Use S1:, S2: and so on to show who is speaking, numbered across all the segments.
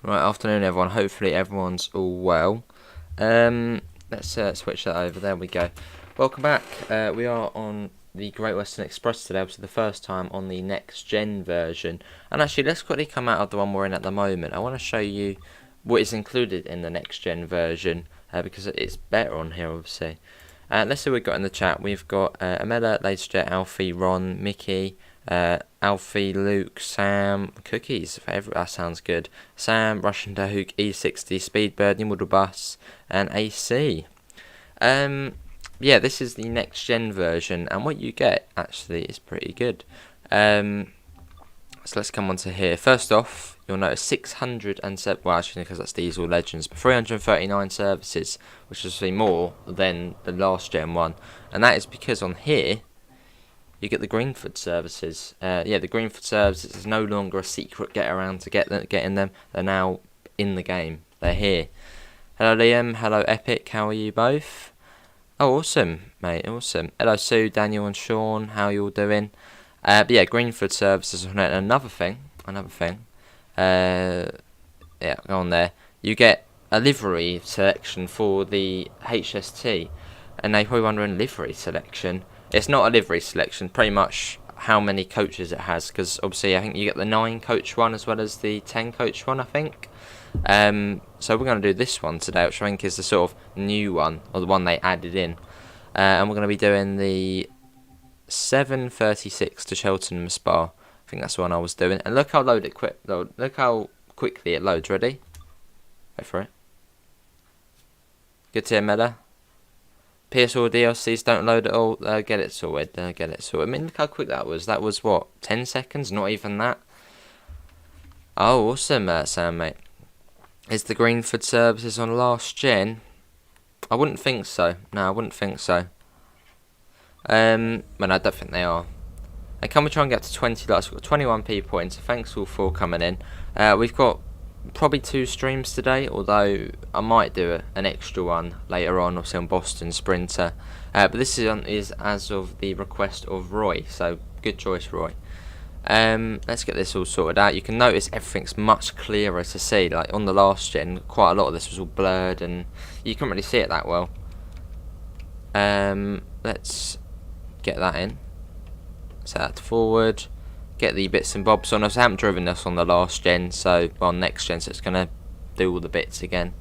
S1: Right, afternoon everyone. Hopefully everyone's all well. Let's switch that over. There we go. Welcome back. We are on the Great Western Express today, which is the first time on the next gen version. And actually, let's quickly come out of the one we're in at the moment. I want to show you what is included in the next gen version because it's better on here, obviously. Let's see what we've got in the chat. We've got Amela, LaserJet, Alfie, Ron, Mickey, Alfie, Luke, Sam, Cookies, that sounds good. Sam, Russian Dahook, E60, Speedbird, Nimble Bus, and AC. Yeah, this is the next gen version, and what you get actually is pretty good. So let's come on to here. First off, you'll notice 607, well actually because that's Diesel Legends, but 339 services, which is actually more than the last gen one, and that is because on here you get the Greenford services. The Greenford services is no longer a secret get around to getting them. They're now in the game. They're here. Hello Liam, hello Epic, how are you both? Oh, awesome, mate, awesome. Hello Sue, Daniel and Sean, how are you all doing? But yeah, Greenford services are another thing. Yeah, go on there. You get a livery selection for the HST, and they probably wondering livery selection. It's not a livery selection, pretty much how many coaches it has, because obviously I think you get the 9 coach one as well as the 10 coach one, I think. So we're going to do this one today, which I think is the sort of new one, or the one they added in. And we're going to be doing the 7:36 to Cheltenham Spa. I think that's the one I was doing. And look how look how quickly it loads. Ready? Go for it. Good to hear, Mella. PS4 DLCs don't load at all. Get it sorted. I mean, look how quick that was. That was what, 10 seconds? Not even that. Oh, awesome, Sam, mate. Is the Greenford services on last gen? I wouldn't think so. No, I wouldn't think so. Well, I don't think they are. And can we try and get to 20 likes? We've got 21 people in, so thanks all for coming in. We've got probably 2 streams today, although I might do an extra one later on, obviously on Boston Sprinter. But this is as of the request of Roy, so good choice, Roy. Let's get this all sorted out. You can notice everything's much clearer to see. Like on the last gen, quite a lot of this was all blurred, and you couldn't really see it that well. Let's get that in. Set that to forward. Get the bits and bobs on us. I haven't driven this on the last gen, so well, next gen, so it's gonna do all the bits again.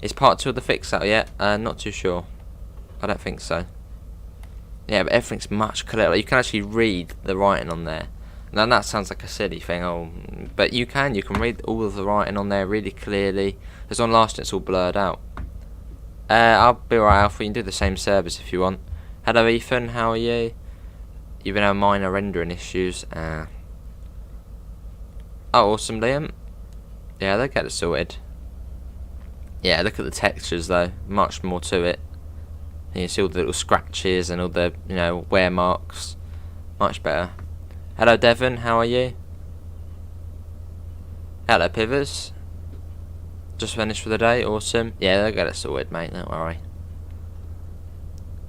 S1: Is part 2 of the fix out yet? Not too sure. I don't think so. Yeah, but everything's much clearer. You can actually read the writing on there. Now that sounds like a silly thing, but you can read all of the writing on there really clearly. Because on last gen it's all blurred out. I'll be alright, Alfie. You can do the same service if you want. Hello Ethan, how are you? You've been having minor rendering issues. Oh, awesome, Liam. Yeah, they'll get it sorted. Yeah, look at the textures though. Much more to it. And you see all the little scratches and all the, wear marks. Much better. Hello, Devon. How are you? Hello, Pivers. Just finished for the day. Awesome. Yeah, they'll get it sorted, mate. Don't worry.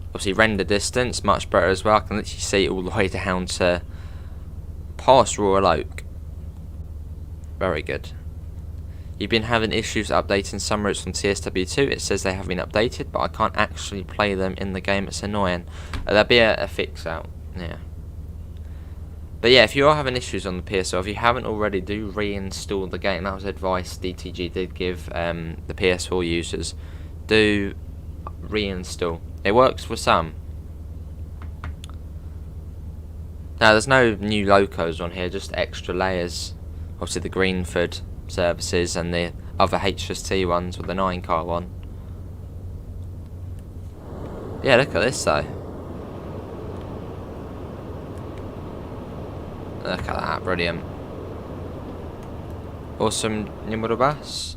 S1: Obviously, render distance, much better as well. I can literally see it all the way down to past Royal Oak. Very good. You've been having issues updating some routes from TSW2. It says they have been updated, but I can't actually play them in the game. It's annoying. There'll be a fix out. Yeah. But yeah, if you are having issues on the PS4, if you haven't already, do reinstall the game. That was advice DTG did give the PS4 users. Do reinstall. It works for some. Now, there's no new locos on here, just extra layers. Obviously, the Greenford services and the other HST ones with the 9-car one. Yeah, look at this though. Look at that, brilliant. Awesome Nimble Bus.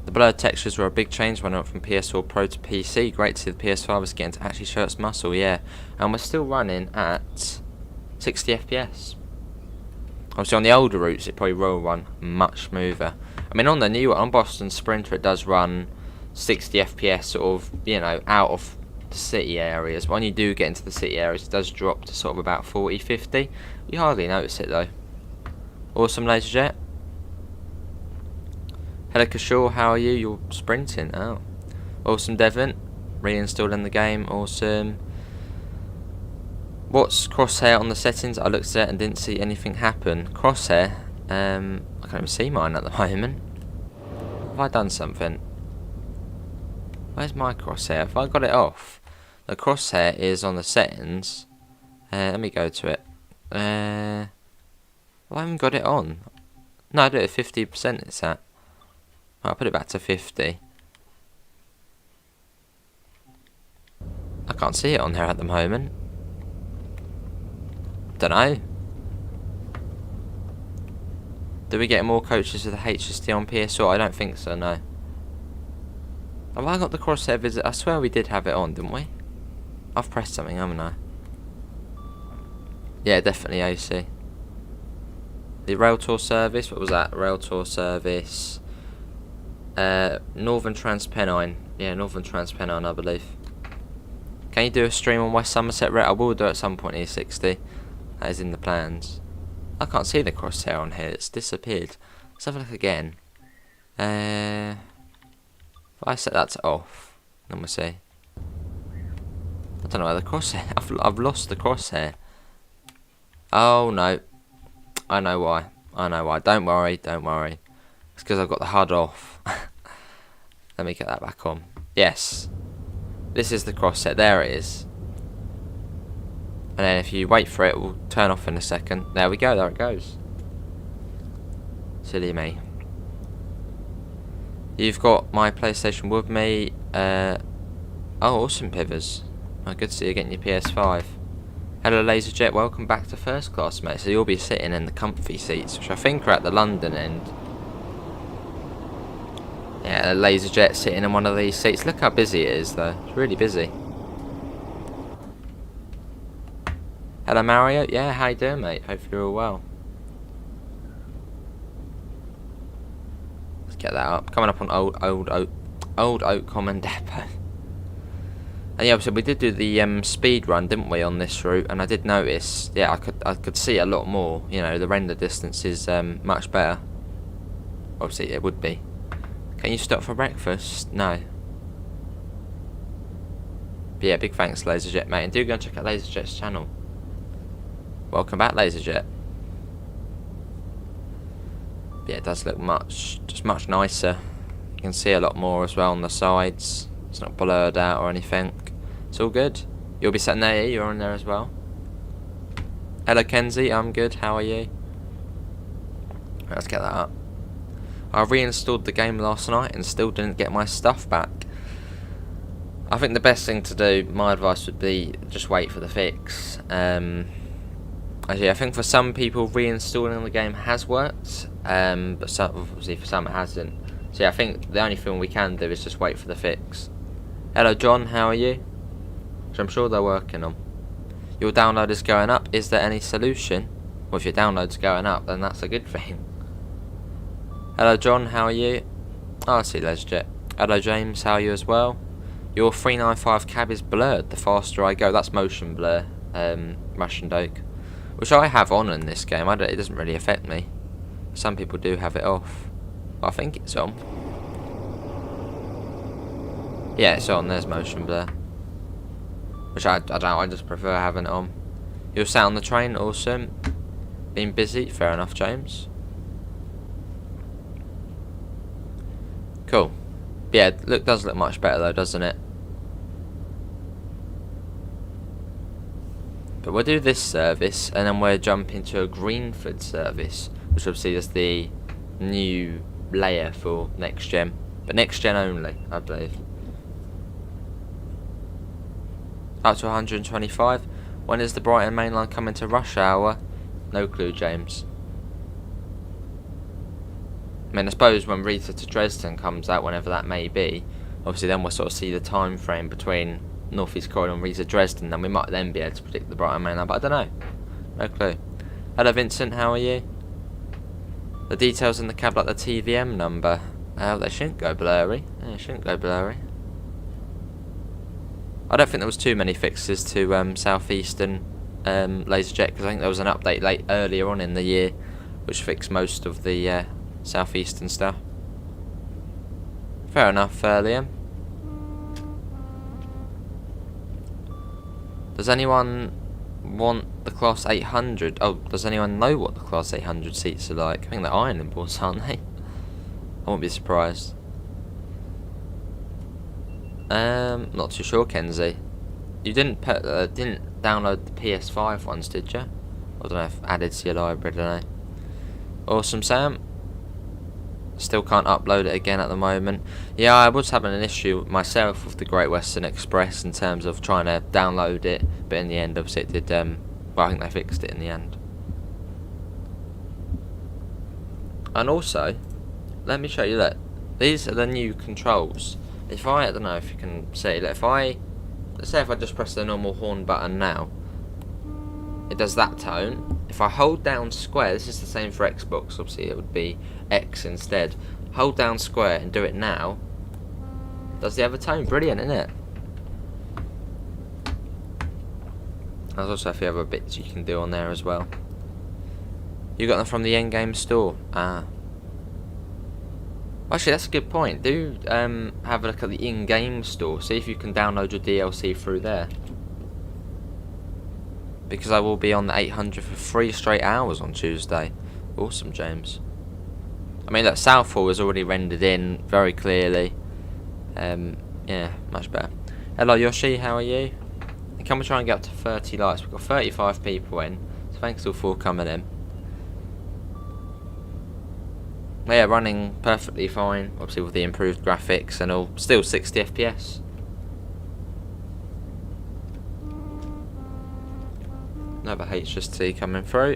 S1: The blurred textures were a big change when I went from PS4 Pro to PC. Great to see the PS5 is getting to actually show its muscle, yeah. And we're still running at 60 FPS. Obviously on the older routes it probably will run much smoother. I mean on the new one, on Boston Sprinter it does run 60 FPS sort of, out of the city areas. But when you do get into the city areas it does drop to sort of about 40, 50. You hardly notice it though. Awesome LaserJet. Hello Kishore, how are you? You're sprinting. Oh. Awesome Devon. Reinstalled in the game. Awesome. What's crosshair on the settings? I looked at it and didn't see anything happen. Crosshair? I can't even see mine at the moment. Have I done something? Where's my crosshair? Have I got it off? The crosshair is on the settings. Let me go to it. I haven't got it on. No, I do it at 50% it's at. I'll put it back to 50. I can't see it on there at the moment. Dunno. Do we get more coaches with the HSD on PS4? I don't think so, no. Have I got the crosshair visit? I swear we did have it on, didn't we? I've pressed something, haven't I? Yeah, definitely AC. The rail tour service, what was that? Rail tour service. Northern Transpennine. Yeah, Northern Transpennine, I believe. Can you do a stream on West Somerset Rail? I will do it at some point in E60. That is in the plans. I can't see the crosshair on here. It's disappeared. Let's have a look again. If I set that to off, then we'll see. I don't know where the crosshair. I've lost the crosshair. Oh no. I know why. I know why. Don't worry. Don't worry. It's because I've got the HUD off. Let me get that back on. Yes. This is the crosshair. There it is. And then if you wait for it, it will turn off in a second. There we go. There it goes. Silly me. You've got my PlayStation with me. Oh, awesome, Pivers. Oh, good to see you getting your PS5. Hello, LaserJet. Welcome back to first class, mate. So you'll be sitting in the comfy seats, which I think are at the London end. Yeah, LaserJet sitting in one of these seats. Look how busy it is, though. It's really busy. Hello, Mario. Yeah, how you doing, mate? Hope you're all well. Let's get that up. Coming up on Old Oak Common Depot. And yeah, so we did do the speed run, didn't we, on this route? And I did notice, yeah, I could see a lot more. You know, the render distance is much better. Obviously, it would be. Can you stop for breakfast? No. But yeah, big thanks, LaserJet, mate. And do go and check out LaserJet's channel. Welcome back, LaserJet. But yeah, it does look much nicer. You can see a lot more as well on the sides. It's not blurred out or anything. It's all good. You'll be sitting there, you're on there as well. Hello, Kenzie. I'm good. How are you? Let's get that up. I reinstalled the game last night and still didn't get my stuff back. I think the best thing to do, my advice would be just wait for the fix. Actually, I think for some people reinstalling the game has worked, but obviously for some it hasn't. So yeah, I think the only thing we can do is just wait for the fix. Hello John, how are you? Which I'm sure they're working on. Your download is going up. Is there any solution? Well, if your download's going up, then that's a good thing. Hello John, how are you? Oh, I see LaserJet. Hello James, how are you as well? Your 395 cab is blurred the faster I go. That's motion blur, Russian Doke. Which I have on in this game. It doesn't really affect me. Some people do have it off. But I think it's on. Yeah, it's on. There's motion blur. Which I don't know. I just prefer having it on. You're sat on the train. Awesome. Been busy. Fair enough, James. Cool. Yeah, does look much better though, doesn't it? But we'll do this service, and then we'll jump into a Greenford service, which obviously is the new layer for next gen, but next gen only, I believe. Up to 125. When is the Brighton main line coming to rush hour? No clue, James. I mean, I suppose when Rita to Dresden comes out, whenever that may be, obviously then we'll sort of see the time frame between North East Corridor and Rita Dresden, then we might then be able to predict the Brighton main line, but I don't know. No clue. Hello Vincent, how are you? The details in the cab like the TVM number. Oh, they shouldn't go blurry. They shouldn't go blurry. I don't think there was too many fixes to Southeastern LaserJet, because I think there was an update earlier on in the year which fixed most of the Southeastern stuff. Fair enough, Liam. Does anyone want the Class 800? Oh, does anyone know what the Class 800 seats are like? I think they're ironing boards, aren't they? I won't be surprised. Not too sure, Kenzie. You didn't download the PS5 ones, did you? I don't know if added to your library, I don't know. Awesome, Sam. Still can't upload it again at the moment. Yeah, I was having an issue myself with the Great Western Express in terms of trying to download it, but in the end, obviously, it did. Well, I think they fixed it in the end. And also, let me show you that these are the new controls. If I don't know if you can see, let's say if I just press the normal horn button now, it does that tone. If I hold down square, this is the same for Xbox, obviously it would be X instead. Hold down square and do it now, does the other tone. Brilliant, isn't it? There's also a few other bits you can do on there as well. You got them from the Endgame store. Actually, that's a good point. Do have a look at the in-game store. See if you can download your DLC through there. Because I will be on the 800 for 3 straight hours on Tuesday. Awesome, James. I mean, look, Southall is already rendered in very clearly. Yeah, much better. Hello, Yoshi. How are you? And can we try and get up to 30 likes? We've got 35 people in. So thanks all for coming in. Yeah, running perfectly fine. Obviously with the improved graphics and all. Still 60 FPS. Another HST coming through.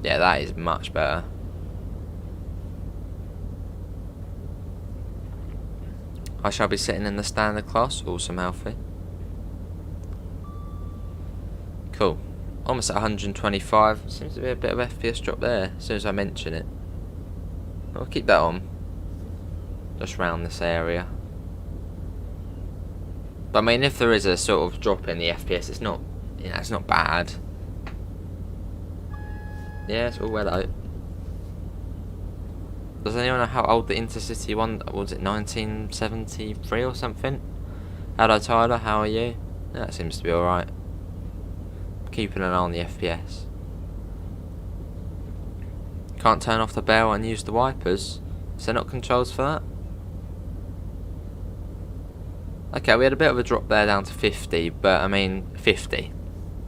S1: Yeah, that is much better. I shall be sitting in the standard class. Awesome, Alfie. Cool. Almost at 125. Seems to be a bit of FPS drop there as soon as I mention it. I'll keep that on. Just round this area. But I mean, if there is a sort of drop in the FPS, it's not, you know, it's not bad. Yeah, it's all well out. Does anyone know how old the Intercity one was? It 1973 or something? Hello, Tyler. How are you? That seems to be all right. Keeping an eye on the FPS. Can't turn off the bell and use the wipers. Is there not controls for that? Okay, we had a bit of a drop there down to 50, but I mean 50.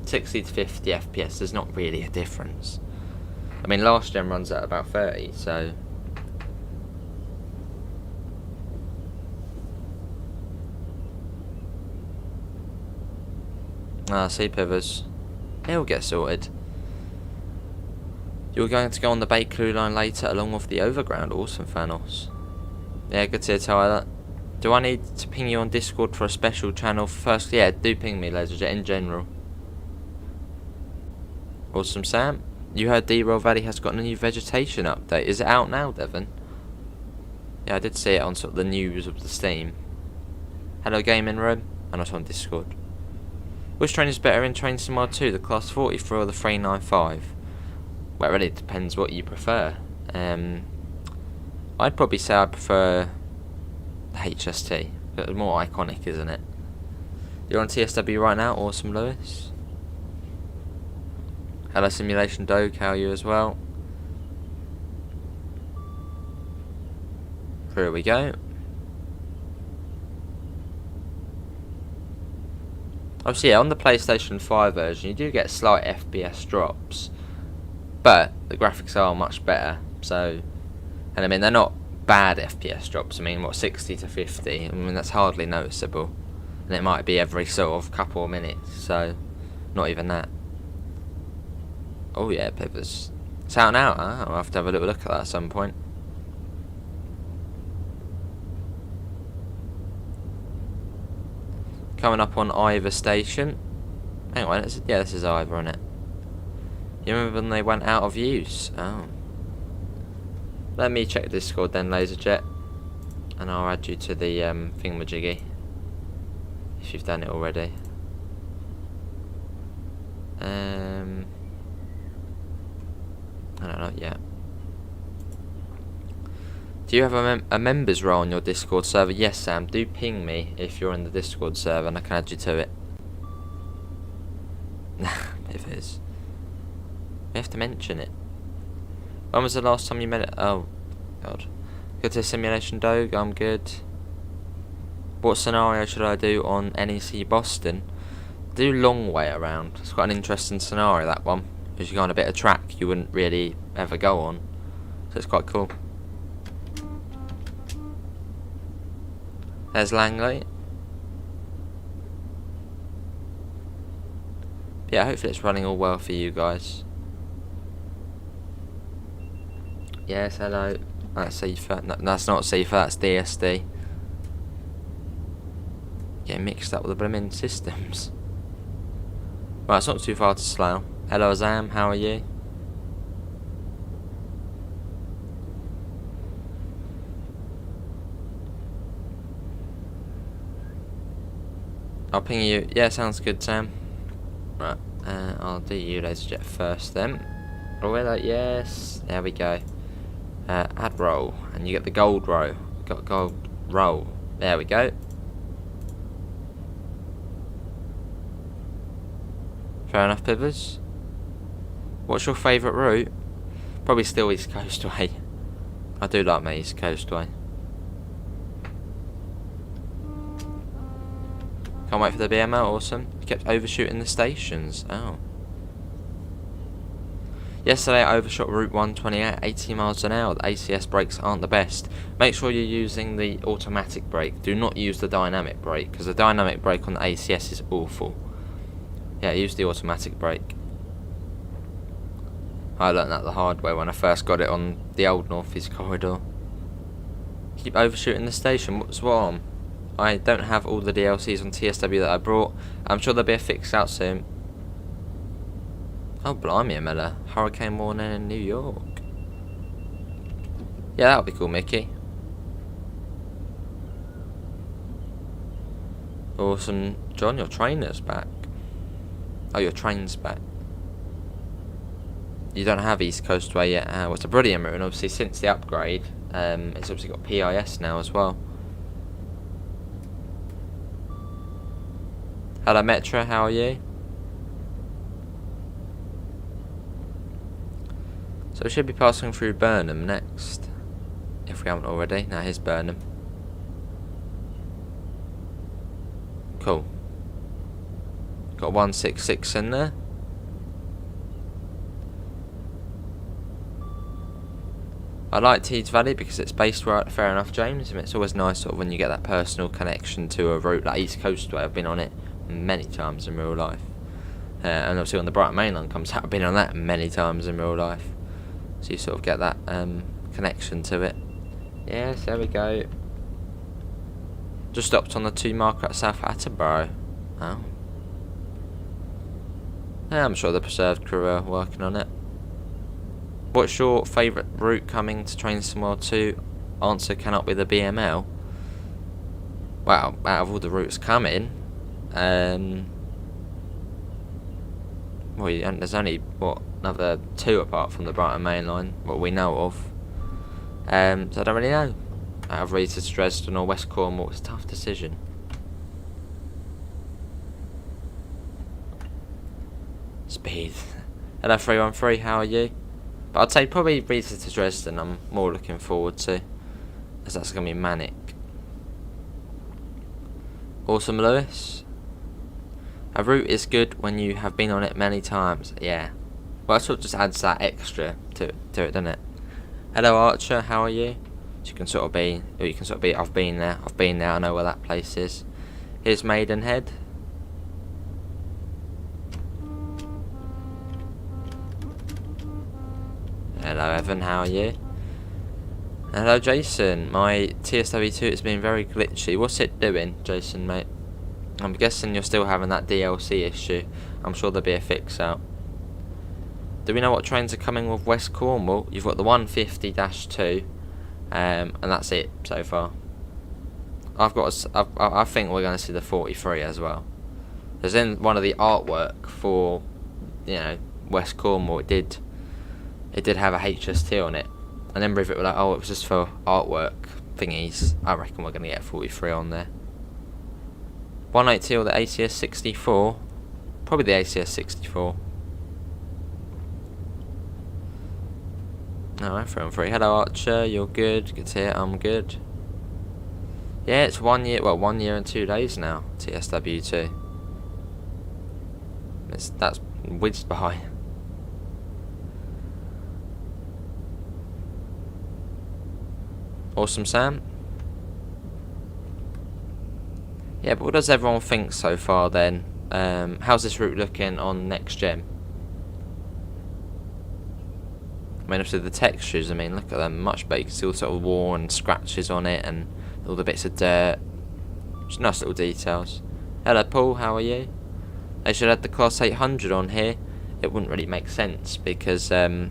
S1: 60 to 50 FPS, there's not really a difference. I mean last gen runs at about 30, so... see Pivers. It'll get sorted. You're going to go on the Bakerloo line later along with the overground. Awesome, Thanos. Yeah, good to hear, Tyler. Do I need to ping you on Discord for a special channel first? Yeah, do ping me, LaserJet, in general. Awesome, Sam. You heard D-Roll Valley has got a new vegetation update. Is it out now, Devon? Yeah, I did see it on sort of the news of the Steam. Hello, Gaming Room. And also on Discord. Which train is better in Train Sim 2, the Class 43 or the 395? Well, it really depends what you prefer. I'd probably say I prefer the HST. It's more iconic, isn't it? You're on TSW right now? Awesome, Lewis. Hello, Simulation Doge. How are you as well? Here we go. Obviously, yeah, on the PlayStation 5 version, you do get slight FPS drops, but the graphics are much better. So, and I mean, they're not bad FPS drops. I mean, what, 60 to 50? I mean, that's hardly noticeable, and it might be every sort of couple of minutes. So, not even that. Oh yeah, Pivers. It's out now, huh? I'll have to have a little look at that at some point. Coming up on Ivor Station. Hang on, yeah, this is Ivor, isn't it? You remember when they went out of use? Oh. Let me check Discord then, LaserJet. And I'll add you to the thingamajiggy. If you've done it already. I don't know yet. Do you have a members role on your Discord server? Yes, Sam. Do ping me if you're in the Discord server and I can add you to it. If it is. We have to mention it. When was the last time you met it? Oh, God. Good to Simulation Dog. I'm good. What scenario should I do on NEC Boston? Do long way around. It's quite an interesting scenario, that one. Because you go on a bit of track you wouldn't really ever go on. So it's quite cool. There's Langley. Yeah, hopefully it's running all well for you guys. Yes, hello. That's CIFA. No, that's not CIFA, that's DSD. Getting mixed up with the blooming systems. Right, it's not too far to Slough. Hello, Azam, how are you? I'll ping you. Yeah, sounds good, Sam. Right, I'll do you laser jet first then. Oh, well, yes. There we go. Add roll, and you get the gold row. Got gold roll. There we go. Fair enough, Pivers. What's your favourite route? Probably still East Coast Way. I do like my East Coast Way. Can't wait for the BML, awesome. You kept overshooting the stations. Oh. Yesterday I overshot Route 128 at 80 miles an hour. The ACS brakes aren't the best. Make sure you're using the automatic brake. Do not use the dynamic brake, because the dynamic brake on the ACS is awful. Yeah, use the automatic brake. I learned that the hard way when I first got it on the old North East corridor. Keep overshooting the station. What's wrong? I don't have all the DLCs on TSW that I brought. I'm sure there'll be a fix out soon. Oh, blimey, Miller. Hurricane warning in New York. Yeah, that'll be cool, Mickey. Awesome. John, your trainer's back. Oh, your train's back. You don't have East Coast Way yet. Well, it's a brilliant route, and obviously since the upgrade, it's obviously got PIS now as well. Hello, Metra, how are you? So we should be passing through Burnham next, if we haven't already. Now here's Burnham. Cool. Got 166 in there. I like Teeds Valley because it's based right. Fair enough, James. I mean, it's always nice sort of when you get that personal connection to a route like East Coast Way. I've been on it many times in real life, and obviously when the Brighton Main Line comes out, I've been on that many times in real life. So you sort of get that connection to it. Yes, there we go. Just stopped on the 2 marker at South Attleborough. Oh. Yeah, I'm sure the Preserved crew are working on it. What's your favourite route coming to Train Simulator 2? Answer cannot be the BML. Well, out of all the routes coming, well, there's only, what, another 2 apart from the Brighton Main Line, what we know of. So I don't really know. Out of Rita to Dresden or West Cornwall, it's a tough decision. Speed. Hello 313, how are you? But I'd say probably Rita to Dresden I'm more looking forward to, as that's going to be manic. Awesome, Lewis. A route is good when you have been on it many times. Yeah. Well, that sort of just adds that extra to it, doesn't it? Hello, Archer. How are you? So you can sort of be, or you can sort of be. I've been there. I know where that place is. Here's Maidenhead. Hello, Evan. How are you? Hello, Jason. My TSW2 has been very glitchy. What's it doing, Jason, mate? I'm guessing you're still having that DLC issue. I'm sure there'll be a fix out. Do we know what trains are coming with West Cornwall? You've got the 150-2, and that's it so far. I think we're going to see the 43 as well. Because in one of the artwork for, West Cornwall, it did have a HST on it. And then Rivet were like, oh, it was just for artwork thingies. I reckon we're going to get 43 on there. 180 or the ACS 64. Probably the ACS 64. No, I'm 3 on 3. Hello Archer, you're good. Good to hear, I'm good. Yeah, it's 1 year, well, 1 year and 2 days now, TSW2. That's whizzed by. Awesome, Sam. Yeah, but what does everyone think so far then? How's this route looking on next gen? I mean, obviously the textures, I mean, look at them, much better. You can see all sort of worn scratches on it and all the bits of dirt. Just nice little details. Hello Paul, how are you? They should have the Class 800 on here. It wouldn't really make sense because, well,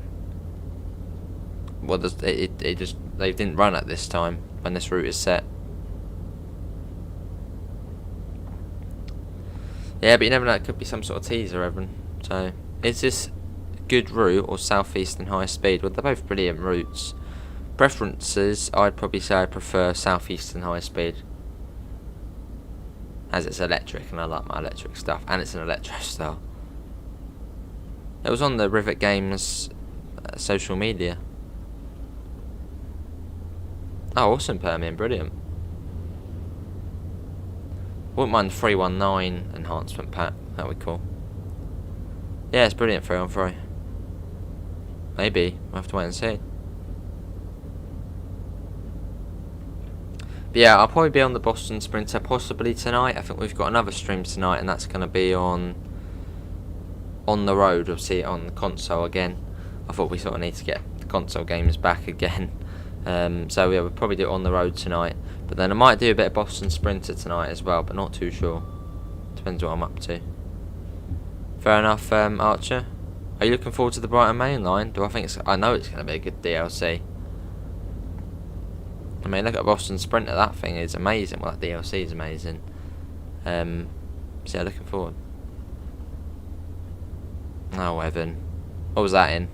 S1: it just, they didn't run at this time when this route is set. Yeah, but you never know, it could be some sort of teaser, Evan. So, is this good route or southeastern high speed? Well, they're both brilliant routes. Preferences, I'd probably say I prefer southeastern high speed, as it's electric and I like my electric stuff, and it's an electro style. It was on the Rivet Games social media. Oh, awesome, Permian, brilliant. Wouldn't mind the 319 enhancement pack, that would be cool. Yeah, it's brilliant, 3 on 3. Maybe, we'll have to wait and see. But yeah, I'll probably be on the Boston Sprinter possibly tonight. I think we've got another stream tonight, and that's going to be on the road. We'll see it on the console again. I thought we sort of need to get the console games back again. So yeah, we'll probably do it on the road tonight. But then I might do a bit of Boston Sprinter tonight as well, but not too sure. Depends what I'm up to. Fair enough, Archer. Are you looking forward to the Brighton main line? I know it's going to be a good DLC. I mean, look at Boston Sprinter. That thing is amazing. Well, that DLC is amazing. So yeah, looking forward. Oh, Evan. What was that in?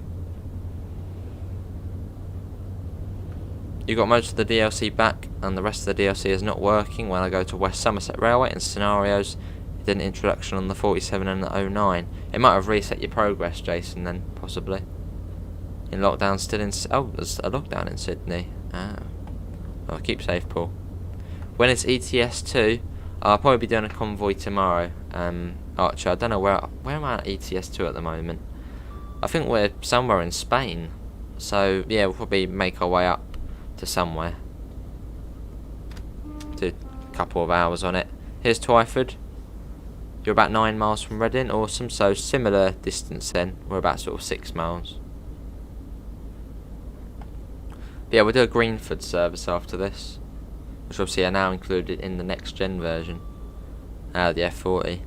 S1: You got most of the DLC back, and the rest of the DLC is not working when I go to West Somerset Railway and scenarios. It did an introduction on the 47 and the 09. It might have reset your progress, Jason, then, possibly. In lockdown still in... Oh, there's a lockdown in Sydney. Ah. Oh, keep safe, Paul. When it's ETS2, I'll probably be doing a convoy tomorrow. Archer, I don't know where am I at ETS2 at the moment. I think we're somewhere in Spain. So, yeah, we'll probably make our way up to somewhere. Do a couple of hours on it. Here's Twyford. You're about 9 miles from Reading. Awesome. So, similar distance then. We're about sort of 6 miles. But yeah, we'll do a Greenford service after this, which obviously are now included in the next gen version. The F40.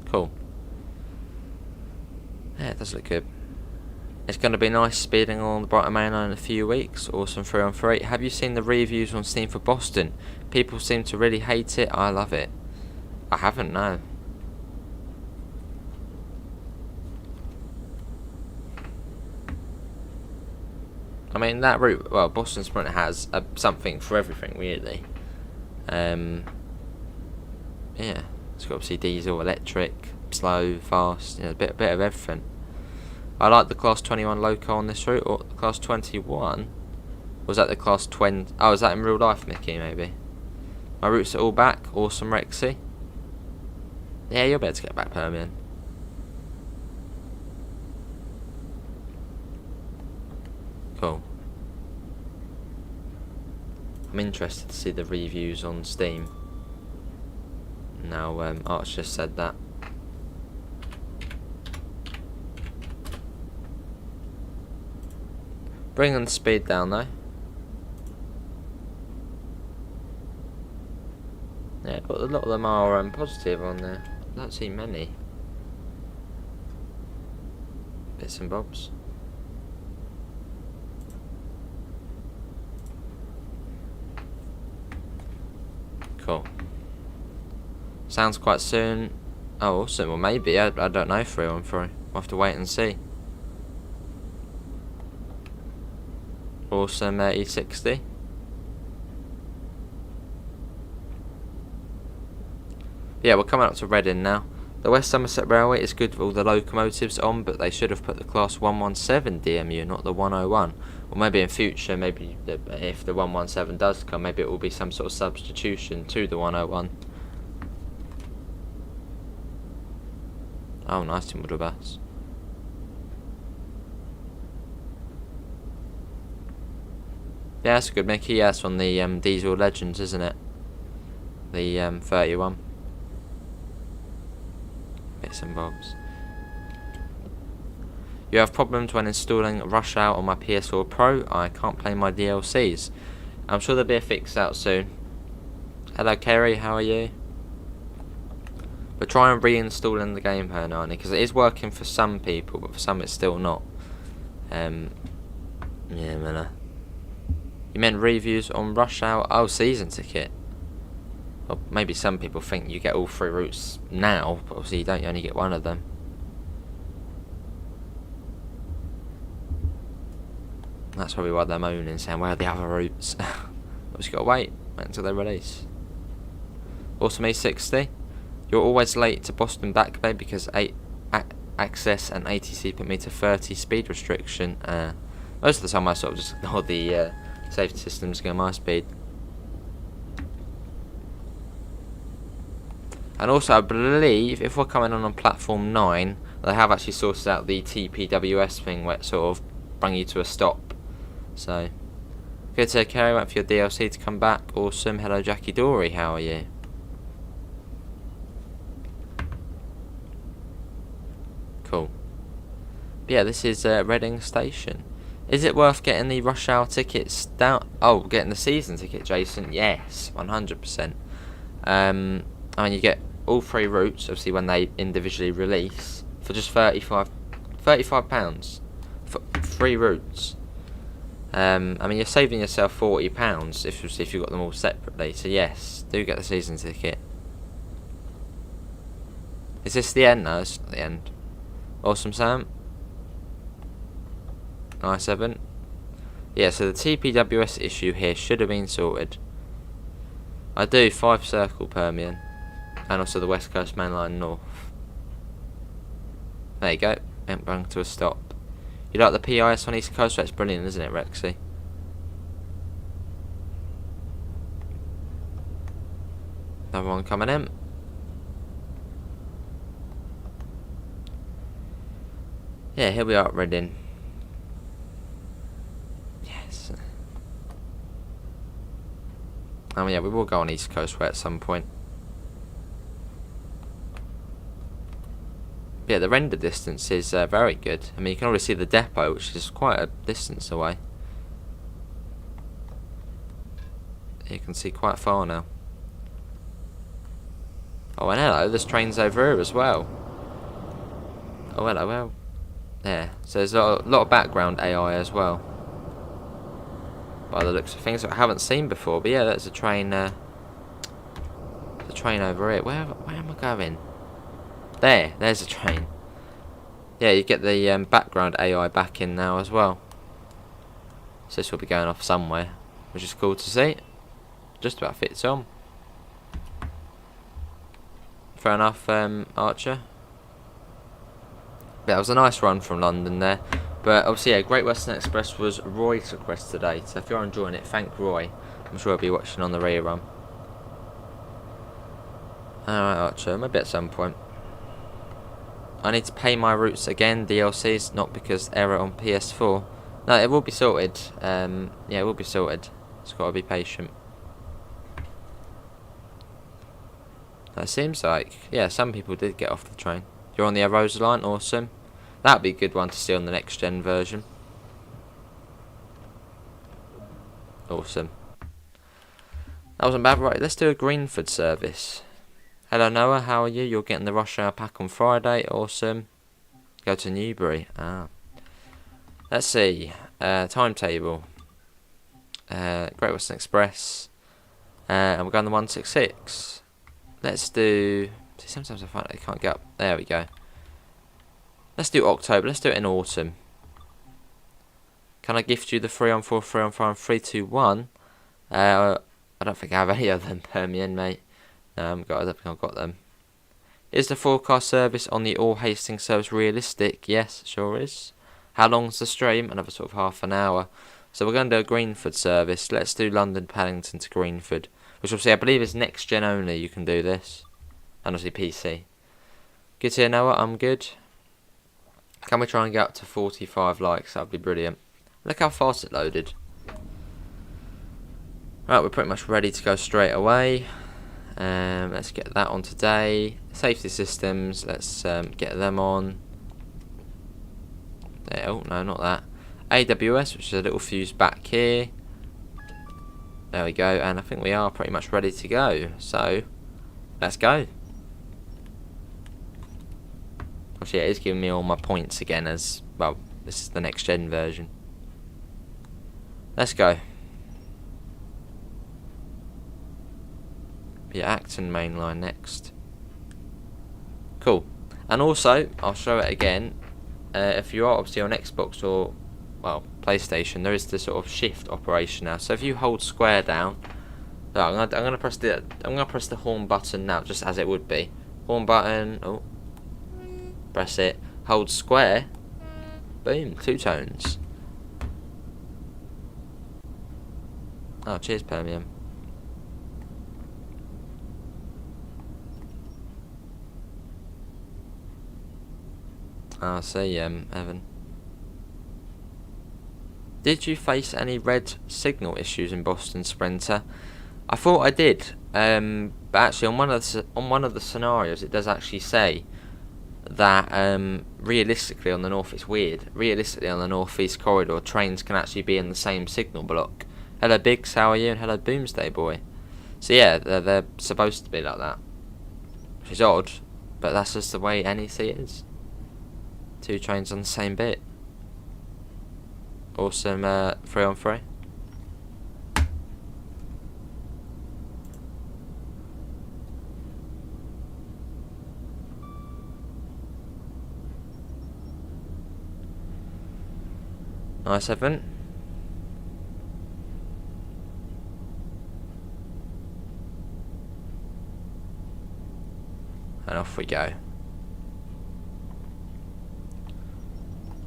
S1: Cool. Yeah, it does look good. It's going to be nice speeding along the Brighton Main Line in a few weeks. Awesome 3 on 3. Have you seen the reviews on Steam for Boston? People seem to really hate it. I love it. I haven't, no. I mean, that route, well, Boston Sprinter has something for everything, really. Yeah, it's got obviously diesel, electric, slow, fast, you know, a bit of everything. I like the Class 21 Loco on this route, or the Class 21. Was that the Class 20? Oh, is that in real life, Mickey, maybe? My routes are all back. Awesome, Rexy. Yeah, you'll be able to get back, Permian. Cool. I'm interested to see the reviews on Steam. Now, Arch just said that. Bringing the speed down though. Yeah, but a lot of them are positive on there. I don't see many bits and bobs. Cool. Sounds quite soon. Oh, awesome. Well, maybe. I don't know. 3 on 3. We'll have to wait and see. Awesome, E60. Yeah, we're coming up to Reading now. The West Somerset Railway is good with all the locomotives on, but they should have put the Class 117 DMU, not the 101. Or maybe in future, maybe if the 117 does come, maybe it will be some sort of substitution to the 101. Oh, nice model bus. Yeah, that's a good Mickey. Yeah, that's on the Diesel Legends, isn't it? The 31. Bits and bobs. You have problems when installing Rush Out on my PS4 Pro. I can't play my DLCs. I'm sure there'll be a fix out soon. Hello Kerry, how are you? But try and reinstalling the game, Hernani, because it is working for some people, but for some it's still not. Yeah, man. You meant reviews on Rush Out? Oh, season ticket. Well, maybe some people think you get all 3 routes now, but obviously you don't, you only get one of them. That's probably why they're moaning, saying, where are the other routes? Obviously got to wait until they release. Awesome E60. You're always late to Boston Back Bay because Access and ATC put me to 30 speed restriction. Most of the time I sort of just ignore the safety systems, go my speed. And also I believe if we're coming on platform 9, they have actually sorted out the TPWS thing where it sort of bring you to a stop. So good to carry out for your DLC to come back. Awesome. Hello Jackie Dory, how are you? Cool. But yeah, this is Reading Station. Is it worth getting the rush hour tickets down? Oh, getting the season ticket, Jason? Yes, 100%. I mean, you get all 3 routes, obviously, when they individually release, for just £35 for 3 routes. I mean, you're saving yourself £40 if you've got them all separately. So yes, do get the season ticket. Is this the end? No, it's not the end. Awesome, Sam. Nice, Evan. Yeah, so the TPWS issue here should have been sorted. I do 5 Circle Permian, and also the West Coast Main Line North. There you go, and bring to a stop. You like the PIS on East Coast? That's brilliant, isn't it, Rexy? Another one coming in. Yeah, here we are at Reading. Yes. I mean, yeah, we will go on East Coast Way at some point. Yeah, the render distance is very good. I mean, you can already see the depot, which is quite a distance away. You can see quite far now. Oh, and hello, there's trains over here as well. Oh, hello, well. There. So there's a lot of background AI as well, by the looks of things that I haven't seen before. But yeah, there's a train. The train over here. Where am I going? There's a train. Yeah, you get the background AI back in now as well. So this will be going off somewhere, which is cool to see. Just about fits on. Fair enough, Archer. Yeah, it was a nice run from London there. But obviously, yeah, Great Western Express was Roy's request today. So if you're enjoying it, thank Roy. I'm sure he'll be watching on the rerun. Alright, Archer, maybe at some point. I need to pay my routes again, DLCs, not because error on PS4. No, it will be sorted. Yeah, it will be sorted. Just gotta be patient. It seems like, yeah, some people did get off the train. You're on the Arrows line, awesome. That'd be a good one to see on the next gen version. Awesome. That wasn't bad, right? Let's do a Greenford service. Hello Noah, how are you? You're getting the rush hour pack on Friday, awesome. Go to Newbury. Let's see. Timetable. Great Western Express. And we're going to 166. Let's do... See, sometimes I find I can't get up. There we go. Let's do October. Let's do it in autumn. Can I gift you the 3-on-4, 3-on-5, and 3-2-1? I don't think I have any of them, Permian, mate. No, I don't think I've got them. Is the forecast service on the All Hastings service realistic? Yes, sure is. How long's the stream? Another sort of half an hour. So we're going to do a Greenford service. Let's do London Paddington to Greenford, which obviously I believe is next gen only. You can do this, and obviously PC. Good to hear, Noah. I'm good. Can we try and get up to 45 likes? That'd be brilliant. Look how fast it loaded. Right, we're pretty much ready to go straight away. Let's get that on today. Safety systems. Let's get them on. There, oh no, not that. AWS, which is a little fuse back here. There we go, and I think we are pretty much ready to go. So, let's go. Actually, it is giving me all my points again as, well, this is the next gen version. Let's go. Be Acton mainline next. Cool. And also, I'll show it again. If you are obviously on Xbox or, well, PlayStation, there is the sort of shift operation now. So if you hold square down, so I'm gonna press the horn button now, just as it would be. Horn button. Oh, press it. Hold square. Boom. 2 tones. Oh, cheers, Permian. I see, Evan. Did you face any red signal issues in Boston Sprinter? I thought I did, but actually on one of the scenarios it does actually say that realistically on the north, it's weird. Realistically on the northeast corridor, trains can actually be in the same signal block. Hello, Biggs. How are you? And hello, Boomsday Boy. So yeah, they're supposed to be like that, which is odd, but that's just the way NEC is. 2 trains on the same bit. Awesome, 3-on-3. Nice, Evan. And off we go.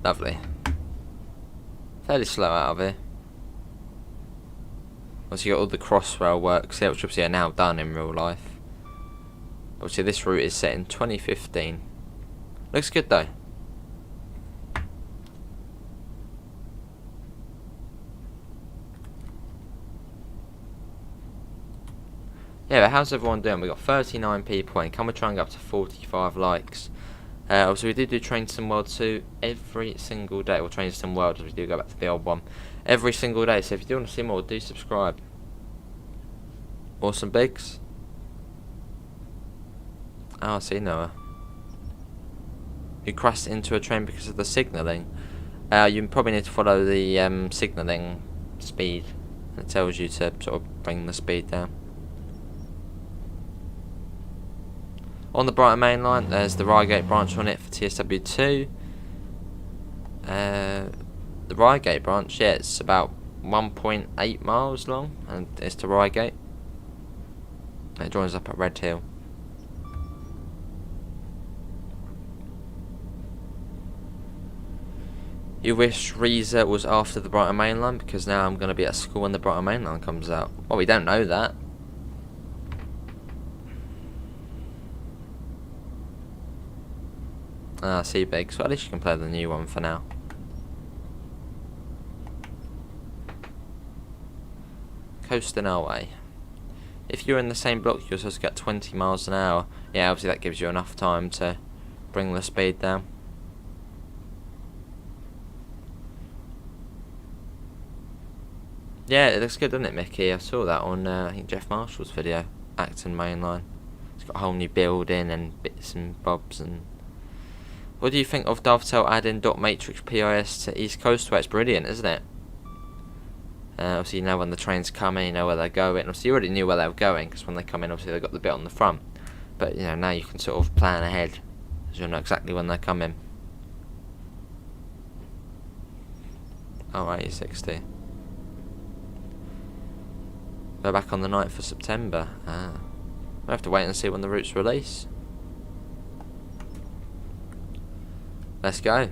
S1: Lovely. Fairly slow out of here. Obviously, you got all the crossrail works here, which obviously are now done in real life. Obviously, this route is set in 2015. Looks good though. Yeah, but how's everyone doing? We got 39 people in. Can we try and get up to 45 likes? Obviously, we do Train Sim World 2 every single day. Or Train Sim World, as we do go back to the old one. Every single day. So if you do want to see more, do subscribe. Awesome, Biggs. Oh, I see, Noah. You crashed into a train because of the signalling. You probably need to follow the signalling speed. It tells you to sort of bring the speed down. On the Brighton main line, there's the Reigate branch on it for TSW2. The Reigate branch, yeah, it's about 1.8 miles long, and it's to Reigate. It joins up at Red Hill. You wish Reza was after the Brighton main line, because now I'm going to be at school when the Brighton main line comes out. Well, we don't know that. Ah, see, Big. So at least you can play the new one for now. Coasting our way. If you're in the same block, you're supposed to get 20 miles an hour. Yeah, obviously that gives you enough time to bring the speed down. Yeah, it looks good, doesn't it, Mickey? I saw that on, I think, Jeff Marshall's video. Acton Mainline. It's got a whole new building and bits and bobs and... What do you think of Dovetail adding dot matrix PIS to East Coast? Well, it's brilliant, isn't it? Obviously, you know when the trains come in, you know where they're going. Obviously, you already knew where they were going, because when they come in, obviously, they've got the bit on the front. But, you know, now you can sort of plan ahead, so you'll know exactly when they're coming. Oh, 8060. They're back on the 9th of September. We'll have to wait and see when the routes release. Let's go.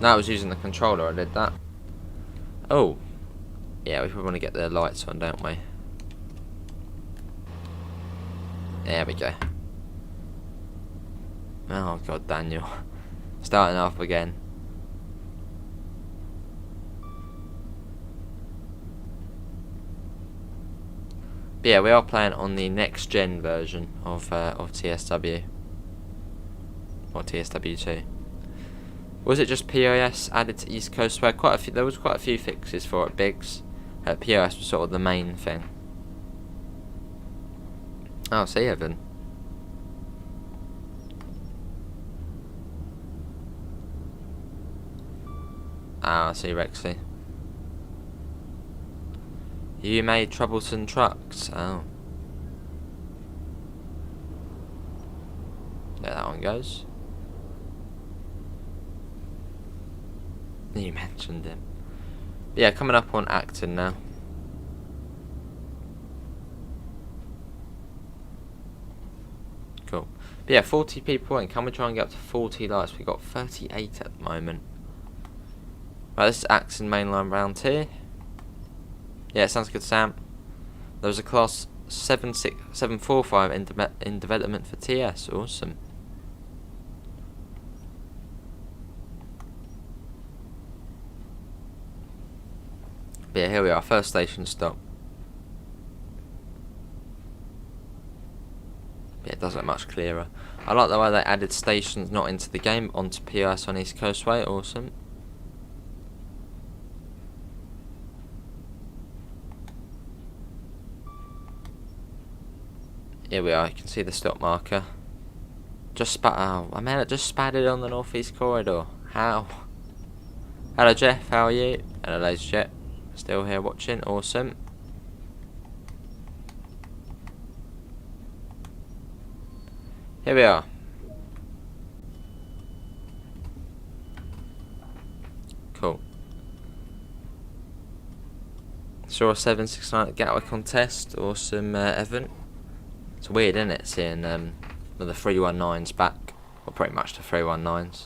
S1: No, I was using the controller, I did that. Oh. Yeah, we probably want to get the lights on, don't we? There we go. Oh god, Daniel. Starting off again. But yeah, we are playing on the next gen version of TSW. Or TSW2. Was it just POS added to East Coast where there was quite a few fixes for it, Biggs. POS was sort of the main thing. Oh, see Evan. Ah, I see Rexy. You made troublesome trucks. Oh. There that one goes. You mentioned him. But yeah, coming up on Acton now. Cool. But yeah, 40 people in. Can we try and get up to 40 lights? We've got 38 at the moment. Right, this is Acton mainline round here. Yeah, sounds good, Sam. There was a class 745 in development for TS. Awesome. But yeah, here we are, first station stop. Yeah, it does look much clearer. I like the way they added stations not into the game onto POS on East Coastway. Awesome. Here we are, you can see the stop marker. It just spatted on the northeast corridor. How? Hello Jeff, how are you? Hello ladies Jet. Still here watching, awesome. Here we are. Cool. Saw a 769 at Gatwick contest, awesome Evan. It's weird, isn't it, seeing the 319s back, or pretty much the 319s.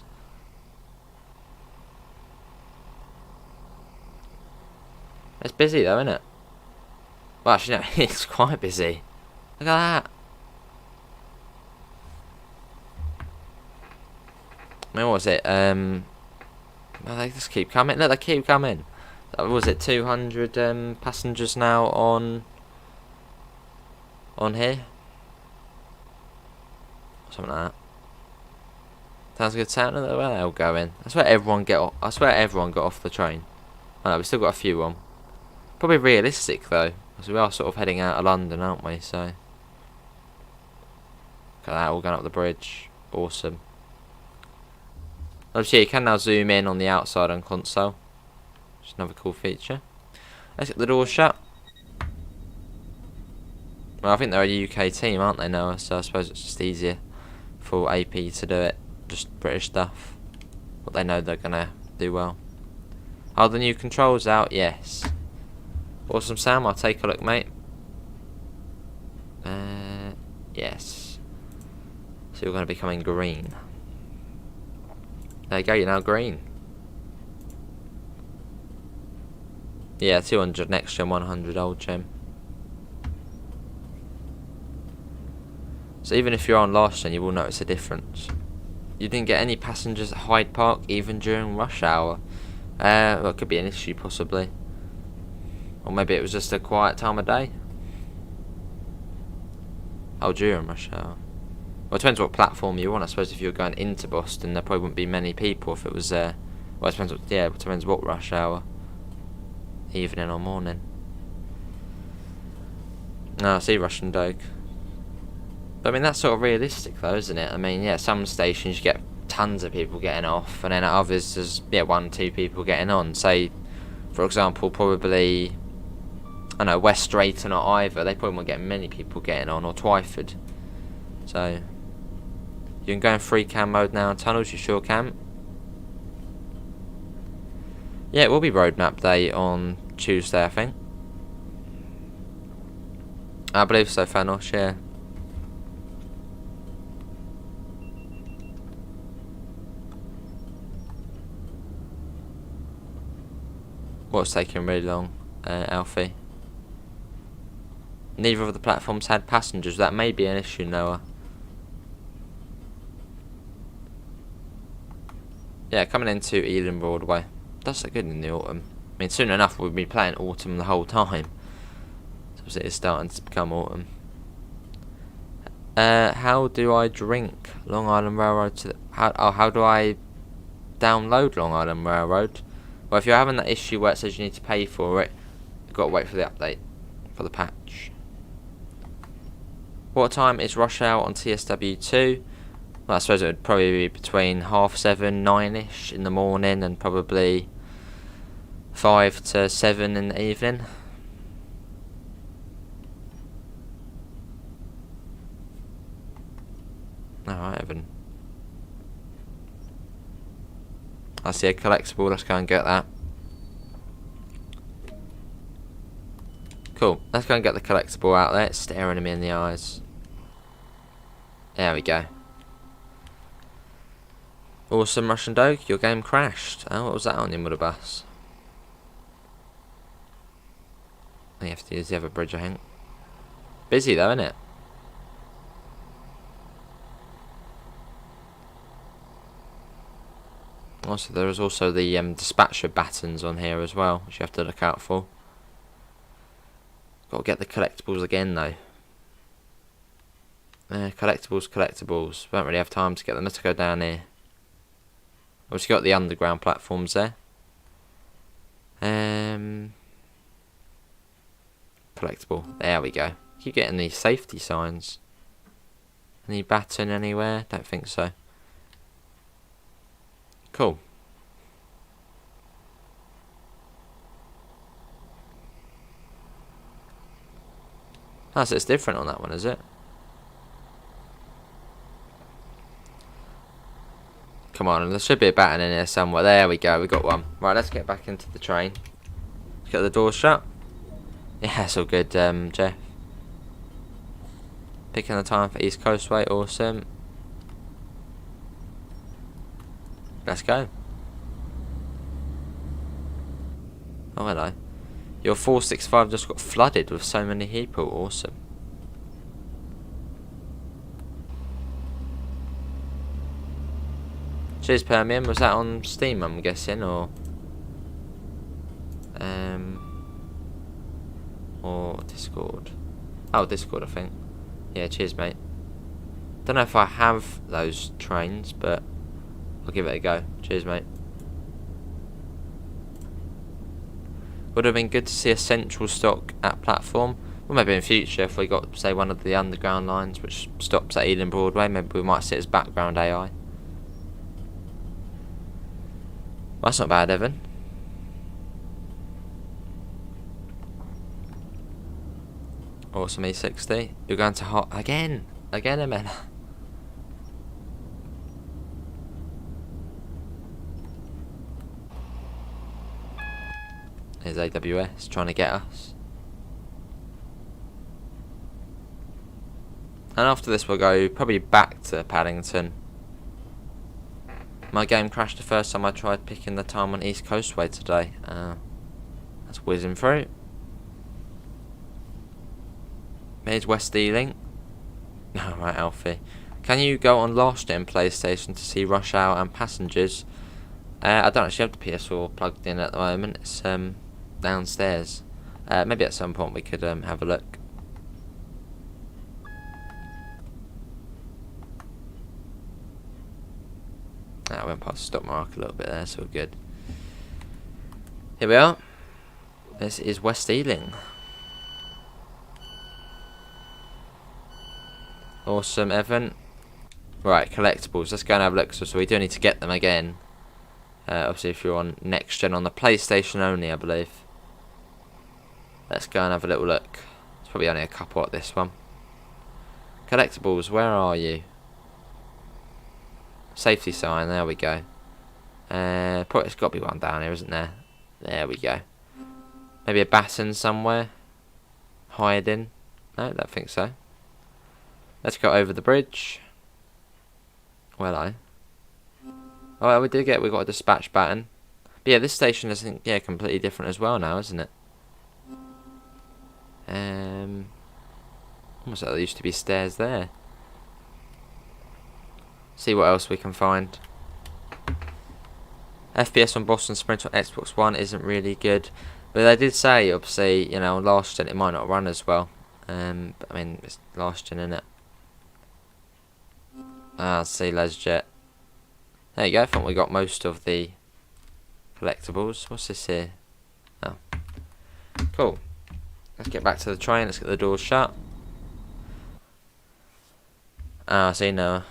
S1: It's busy though, isn't it? Well, actually no, it's quite busy. Look at that. I mean, what was it? Well, they just keep coming. Look, they keep coming. Was it 200 passengers now on here? Something like that. Sounds good. Sound. Where are they all going? I swear everyone got off the train. I know we still got a few on. Probably realistic though, because we are sort of heading out of London, aren't we? So look at that, all going up the bridge. Awesome. Obviously, you can now zoom in on the outside on console. Just another cool feature. Let's get the door shut. Well, I think they're a UK team, aren't they now? So I suppose it's just easier for AP to do it. Just British stuff. But they know they're gonna do well. Are the new controls out? Yes. Awesome, Sam. I'll take a look, mate. Yes. So you're going to be coming green. There you go. You're now green. Yeah, 200 next gen, 100 old gen. So even if you're on last gen, you will notice a difference. You didn't get any passengers at Hyde Park even during rush hour. Well, it could be an issue possibly. Or maybe it was just a quiet time of day. Oh, during rush hour. Well, it depends what platform you're on. I suppose if you were going into Boston, there probably wouldn't be many people if it was well, it depends it depends what rush hour. Evening or morning. No, I see Russian Doge. But I mean, that's sort of realistic though, isn't it? I mean, yeah, some stations you get tons of people getting off, and then at others there's 1-2 people getting on. Say, for example, probably, I know, West Drayton or Ivor, they probably won't get many people getting on, or Twyford. So you can go in free cam mode now in tunnels. You sure can. Yeah, it will be roadmap day on Tuesday, I think. I believe so, Thanos, yeah. What's taking really long, Alfie? Neither of the platforms had passengers. That may be an issue, Noah. Yeah, coming into Ealing Broadway. That's good in the autumn. I mean, soon enough we'll be playing autumn the whole time. So it's starting to become autumn. How do I drink Long Island Railroad to the, how do I download Long Island Railroad? Well, if you're having that issue where it says you need to pay for it, you've got to wait for the update, for the patch. What time is rush hour on TSW2? Well, I suppose it would probably be between 7:30, 9ish in the morning, and probably 5 to 7 in the evening. Alright, Evan. I see a collectible, let's go and get that. Cool, let's go and get the collectible out there. It's staring at me in the eyes. There we go. Awesome, Russian Dog, your game crashed. Oh, what was that on your mother bus? You have to use the other bridge, I think. Busy though, isn't it? Also, there is also the dispatcher battens on here as well, which you have to look out for. Got to get the collectibles again though. Collectibles. We don't really have time to get them. Let's go down here. Obviously got the underground platforms there. Collectible. There we go. Keep getting these safety signs. Any baton anywhere? Don't think so. Cool. Ah, so it's different on that one, is it? Come on, there should be a baton in here somewhere. There we go, we got one. Right, let's get back into the train. Let's get the doors shut. Yeah, it's all good, Jeff. Picking the time for East Coastway, awesome. Let's go. Oh, hello. Your 465 just got flooded with so many people, awesome. Cheers, Permian. Was that on Steam, I'm guessing, or Discord? Oh, Discord, I think. Yeah, cheers, mate. Don't know if I have those trains, but I'll give it a go. Cheers, mate. Would have been good to see a central stock at platform. Well, maybe in future if we got, say, one of the underground lines which stops at Ealing Broadway, maybe we might sit as background AI. Well, that's not bad, Evan. Awesome, E60. You're going to hot again, Evan. Here's AWS trying to get us. And after this we'll go probably back to Paddington. My game crashed the first time I tried picking the time on East Coastway today. That's whizzing through. Here's West Ealing. Alright, Alfie. Can you go on last gen PlayStation to see Rush Hour and Passengers? I don't actually have the PS4 plugged in at the moment. It's downstairs. Maybe at some point we could have a look. I went past the stop mark a little bit there, so we're good. Here we are. This is West Ealing. Awesome, Evan. Right, collectibles. Let's go and have a look. So we do need to get them again. Obviously, if you're on next gen on the PlayStation only, I believe. Let's go and have a little look. There's probably only a couple at this one. Collectibles, where are you? Safety sign, there we go. Probably it's got to be one down here, isn't there? There we go. Maybe a baton somewhere. Hiding. No, I don't think so. Let's go over the bridge. Well, oh, well, we got a dispatch baton. But yeah, this station is completely different as well now, isn't it? Almost like there used to be stairs there. See what else we can find. FPS on Boston Sprint on Xbox One isn't really good, but they did say, obviously, you know, on last gen it might not run as well. But I mean, it's last gen, isn't it? See, LesJet. There you go. I think we got most of the collectibles. What's this here? Oh, cool. Let's get back to the train. Let's get the doors shut. See, no.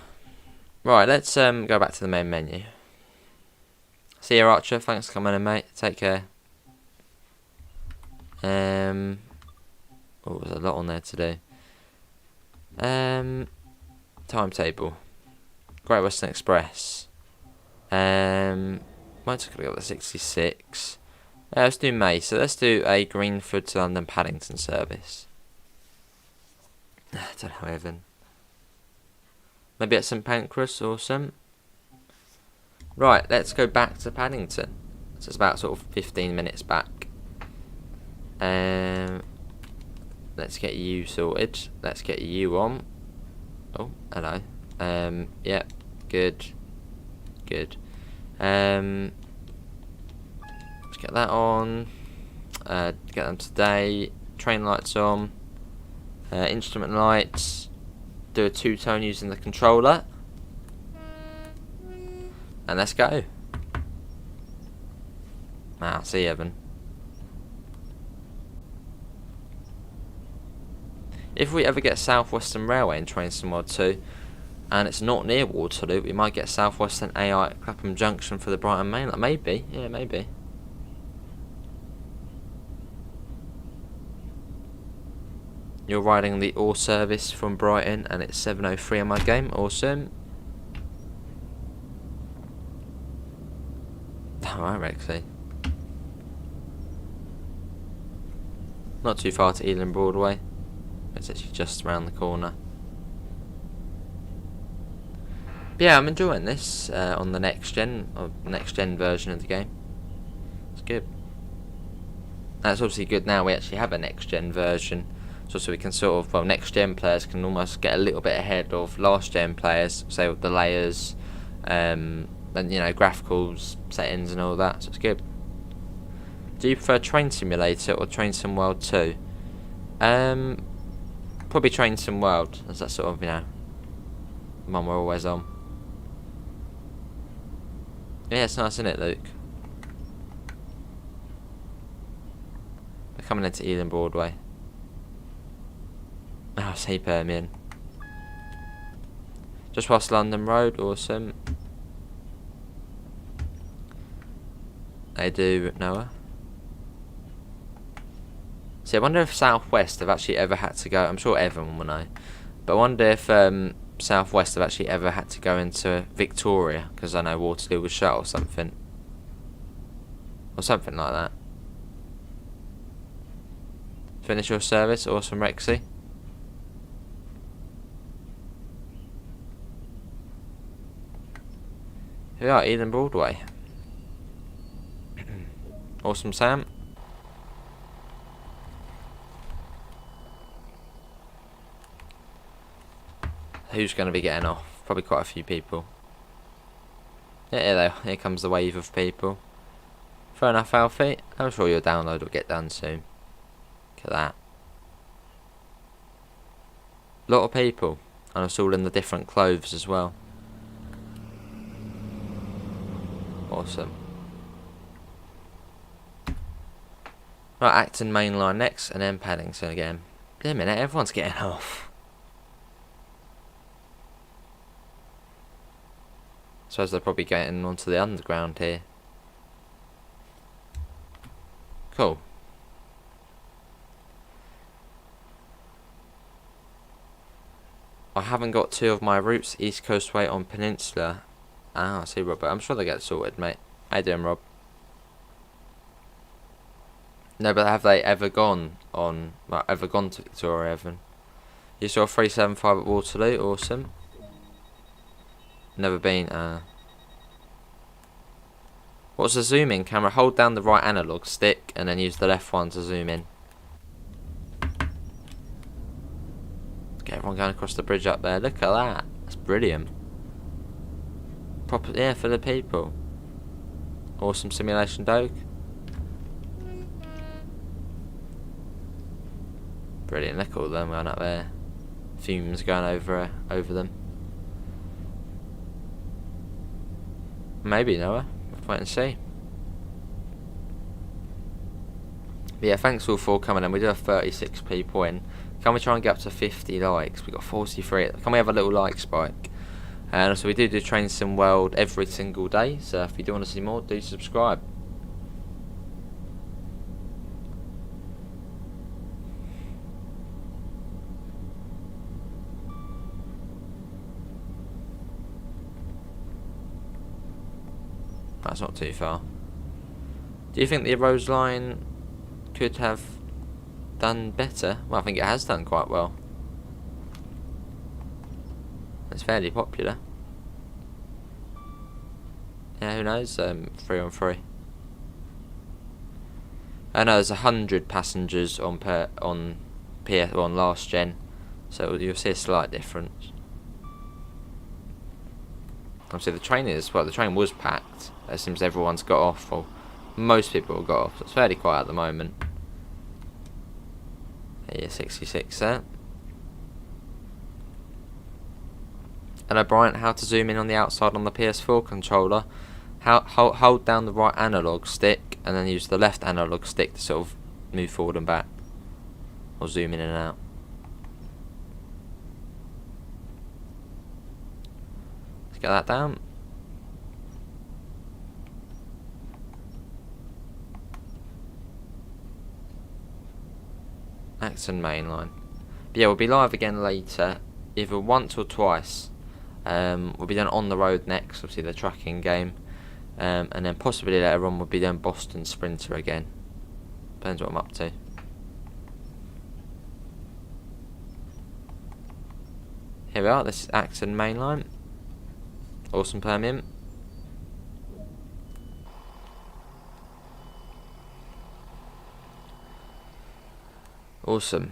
S1: Right, let's go back to the main menu. See you, Archer. Thanks for coming in, mate. Take care. Oh, there's a lot on there to do. Timetable. Great Western Express. Might have got the 66. Let's do May. So let's do a Greenford to London Paddington service. I don't know, Evan. Maybe at St Pancras, awesome. Right, let's go back to Paddington. So it's about sort of 15 minutes back. Let's get you sorted. Let's get you on. Oh, hello. Yep, good. Good. Let's get that on. Get them today. Train lights on. Instrument lights. Do a two-tone using the controller. And let's go. See you, Evan. If we ever get South Western Railway in Train Sim World 2, and it's not near Waterloo, we might get South Western AI at Clapham Junction for the Brighton Main Line. Maybe, yeah, maybe. You're riding the All service from Brighton, and it's 7:03 on my game. Awesome. Alright, Rexy. Not too far to Ealing Broadway. It's actually just around the corner. But yeah, I'm enjoying this on the next gen version of the game. It's good. That's obviously good now we actually have a next gen version. So we can sort of, well, next gen players can almost get a little bit ahead of last gen players, say with the layers, and you know, graphical settings and all that. So it's good. Do you prefer Train Simulator or Train Sim World 2? Probably Train Sim World, as that sort of, you know, one we're always on. Yeah, it's nice, isn't it, Luke? We're coming into Ealing Broadway. Oh, see Permian. Just past London Road, awesome. They do, Noah. See, I wonder if South West have actually ever had to go. I'm sure everyone will know, but I wonder if South West have actually ever had to go into Victoria, because I know Waterloo was shut or something like that. Finish your service, awesome, Rexy. Here we are, Ealing Broadway. Awesome, Sam. Who's going to be getting off? Probably quite a few people. Yeah, here comes the wave of people. Fair enough, Alfie. I'm sure your download will get done soon. Look at that. A lot of people. And it's all in the different clothes as well. Awesome. Right, Acton Main Line next, and then Paddington again. Wait a minute, everyone's getting off. Suppose they're probably getting onto the underground here. Cool. I haven't got 2 of my routes East Coast way on Peninsula. Ah, I see, Robert. I'm sure they get sorted, mate. How you doing, Rob? No, but have they ever gone on, like, ever gone to Victoria, Evan? You saw 375 at Waterloo, awesome. Never been, What's the zoom in camera? Hold down the right analog stick and then use the left one to zoom in. Get everyone going across the bridge up there. Look at that. That's brilliant. Proper, yeah, for the people. Awesome simulation, Doge. Brilliant. Look at all them going up there. Fumes going over them. Maybe, Noah. We'll wait and see. But yeah, thanks all for coming in. We do have 36 people in. Can we try and get up to 50 likes? We got 43. Can we have a little like spike? And also we do Train Sim World every single day. So if you do want to see more, do subscribe. That's not too far. Do you think the Rose line could have done better? Well, I think it has done quite well. It's fairly popular. Yeah, who knows? 3 on 3. I know there's 100 passengers on on last gen, so you'll see a slight difference. Obviously, the train was packed. It seems everyone's got off, or most people have got off. So it's fairly quiet at the moment. Yeah, 66 there. Hello, Bryant. How to zoom in on the outside on the PS4 controller? Hold down the right analog stick and then use the left analog stick to sort of move forward and back, or zoom in and out. Let's get that down. Acton mainline. But yeah, we'll be live again later, either once or twice. We'll be done on the road next, obviously the tracking game. And then possibly later on we'll be done Boston Sprinter again. Depends what I'm up to. Here we are, this is Acton mainline. Awesome permit. Awesome.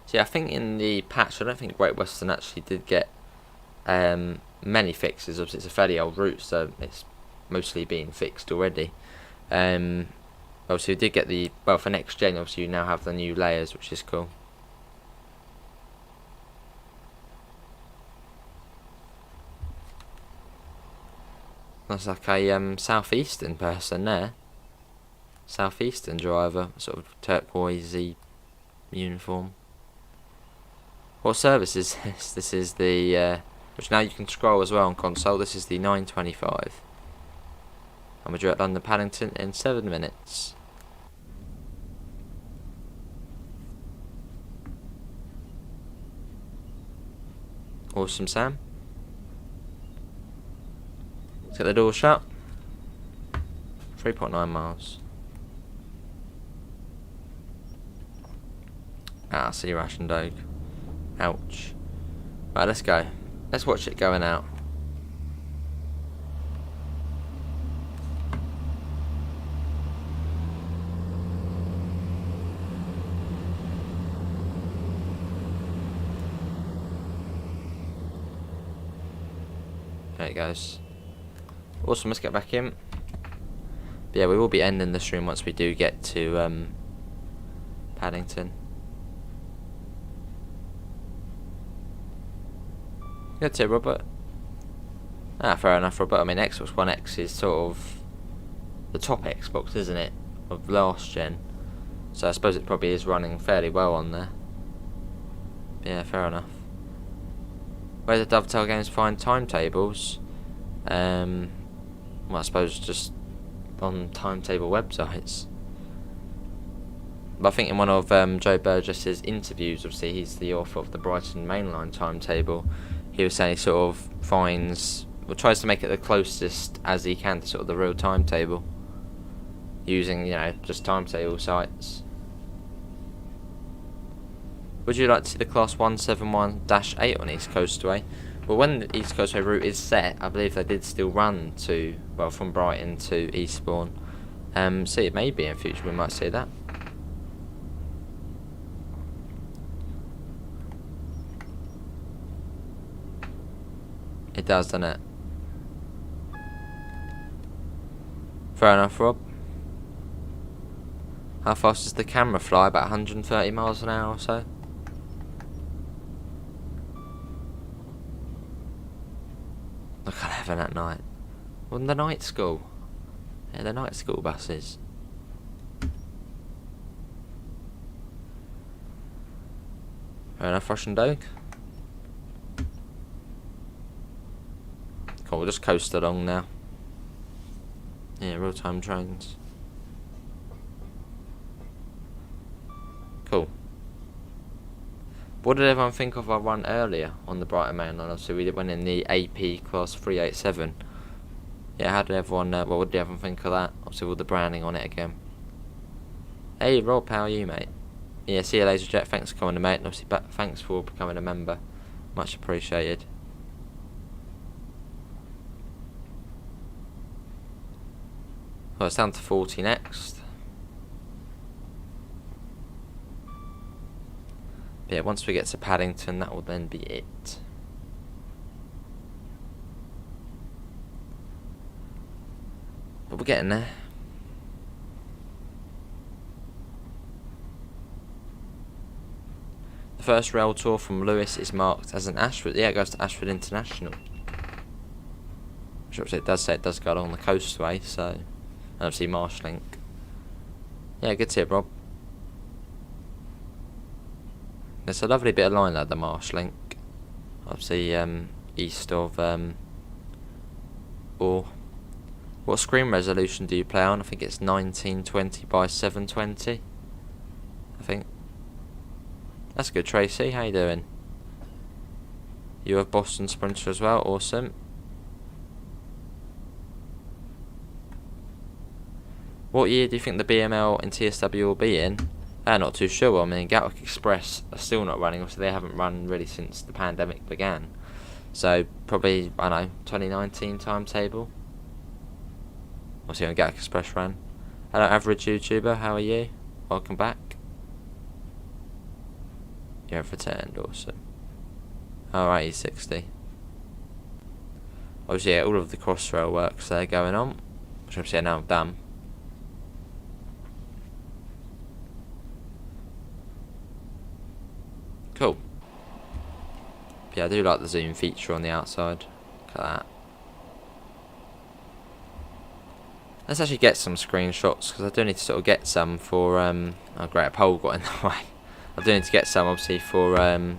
S1: So yeah, I think in the patch, I don't think Great Western actually did get many fixes. Obviously it's a fairly old route, so it's mostly been fixed already. Obviously we did get the, well, for next gen obviously you now have the new layers, which is cool. That's like a southeastern person there. Southeastern driver, sort of turquoisey uniform. What service is this? This is the which now you can scroll as well on console. This is the 925. And we're due at London Paddington in 7 minutes. Awesome, Sam. Let's get the door shut. 3.9 miles. Ah, see you, ration dog. Ouch. Right, let's go. Let's watch it going out. There it goes. Awesome, let's get back in. But yeah, we will be ending the stream once we do get to Paddington. Good too, Robert. Ah, fair enough, Robert. I mean, Xbox One X is sort of the top Xbox, isn't it, of last gen? So I suppose it probably is running fairly well on there. But yeah, fair enough. Where do Dovetail Games find timetables? Well, I suppose just on timetable websites. But I think in one of Joe Burgess's interviews, obviously he's the author of the Brighton Mainline timetable, he was saying he sort of finds, or tries to make it the closest as he can to sort of the real timetable, using, just timetable sites. Would you like to see the Class 171-8 on East Coastway? Well, when the East Coastway route is set, I believe they did still run from Brighton to Eastbourne. So it may be in future we might see that. It does, doesn't it? Fair enough, Rob. How fast does the camera fly? About 130 miles an hour or so? Look at 11 at night. Wasn't the night school? Yeah, the night school buses. Fair enough, Russian Dog. Cool, we'll just coast along now. Yeah, real-time trains. Cool. What did everyone think of our run earlier on the Brighton Main Line? Obviously, we went in the AP Class 387. Yeah, how did everyone, what did everyone think of that? Obviously, with all the branding on it again. Hey, Rob, how are you, mate? Yeah, see you later, Jet. Thanks for coming, mate. And obviously, thanks for becoming a member. Much appreciated. Well, it's down to 40 next. But yeah, once we get to Paddington, that will then be it. But we're getting there. The first rail tour from Lewis is marked as an Ashford. Yeah, it goes to Ashford International. Which obviously it does say it does go along the coastway, so... And obviously Marsh-Link. Yeah, good to hear, Rob. There's a lovely bit of line at the Marsh-Link. Obviously, east of, or... What screen resolution do you play on? I think it's 1920 by 720. I think. That's good, Tracy. How you doing? You have Boston Sprinter as well. Awesome. What year do you think the BML and TSW will be in? Not too sure. I mean, Gatwick Express are still not running. Obviously, they haven't run really since the pandemic began. So, probably, I don't know, 2019 timetable. Obviously, on Gatwick Express ran. Hello, average YouTuber. How are you? Welcome back. You have returned. Awesome. Alright, E60. Obviously, yeah, all of the Crossrail works there going on, which obviously are now done. Cool. Yeah, I do like the zoom feature on the outside. Look at that. Let's actually get some screenshots, because I do need to sort of get some for, oh great, a pole got in the way. I do need to get some, obviously, for,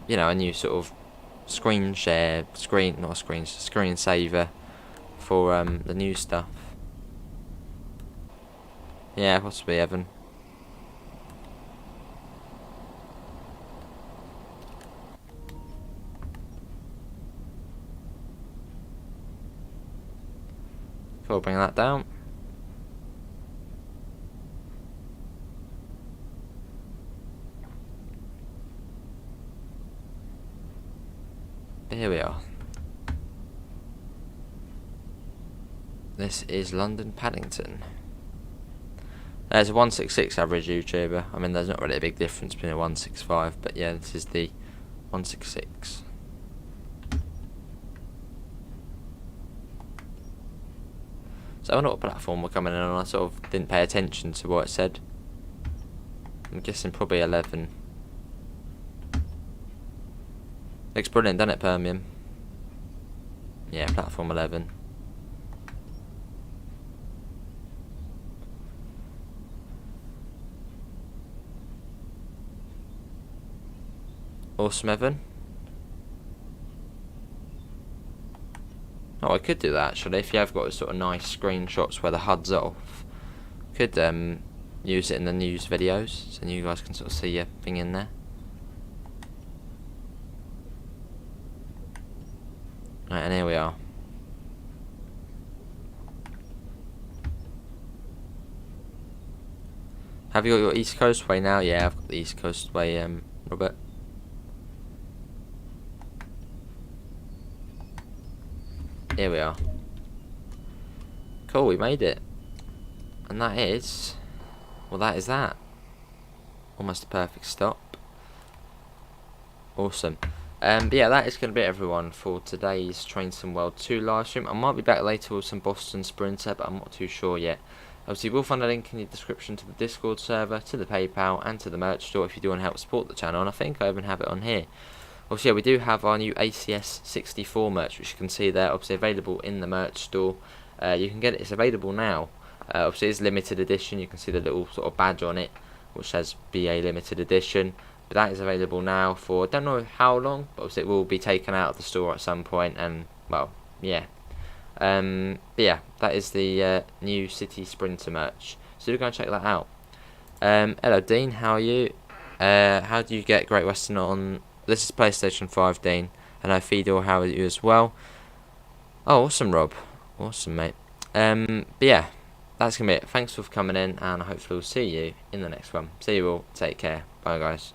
S1: you know, a new sort of screen saver for, the new stuff. Yeah, possibly, Evan. Cool, bring that down. Here we are. This is London Paddington. There's a 166 average YouTuber. I mean, there's not really a big difference between a 165, but yeah, this is the 166. So I wonder what platform we're coming in on. I sort of didn't pay attention to what it said. I'm guessing probably 11. Looks brilliant, doesn't it, Permian? Yeah, platform 11. Awesome, Evan. Oh, I could do that actually. If you have got sort of nice screenshots where the HUD's off, could use it in the news videos, so you guys can sort of see your thing in there. Right, and here we are. Have you got your East Coast way now? Yeah, I've got the East Coast way, Robert. Here we are. Cool, we made it. And that is... well, that is that. Almost a perfect stop. Awesome. But yeah, that is going to be it, everyone, for today's Train Sim World 2 live stream. I might be back later with some Boston Sprinter, but I'm not too sure yet. Obviously, we'll find a link in the description to the Discord server, to the PayPal, and to the merch store if you do want to help support the channel, and I think I even have it on here. Obviously, yeah, we do have our new ACS 64 merch, which you can see there, obviously available in the merch store. You can get it, it's available now. Obviously, it's limited edition, you can see the little sort of badge on it, which says BA limited edition. But that is available now for, I don't know how long, but obviously it will be taken out of the store at some point, and, well, yeah. But yeah, that is the new City Sprinter merch, so do go and check that out. Hello Dean, how are you? How do you get Great Western on, this is PlayStation 5, Dean. Hello Fedor, how are you as well? Oh, awesome Rob, awesome mate. But yeah, that's going to be it. Thanks for coming in, and hopefully we'll see you in the next one. See you all, take care, bye guys.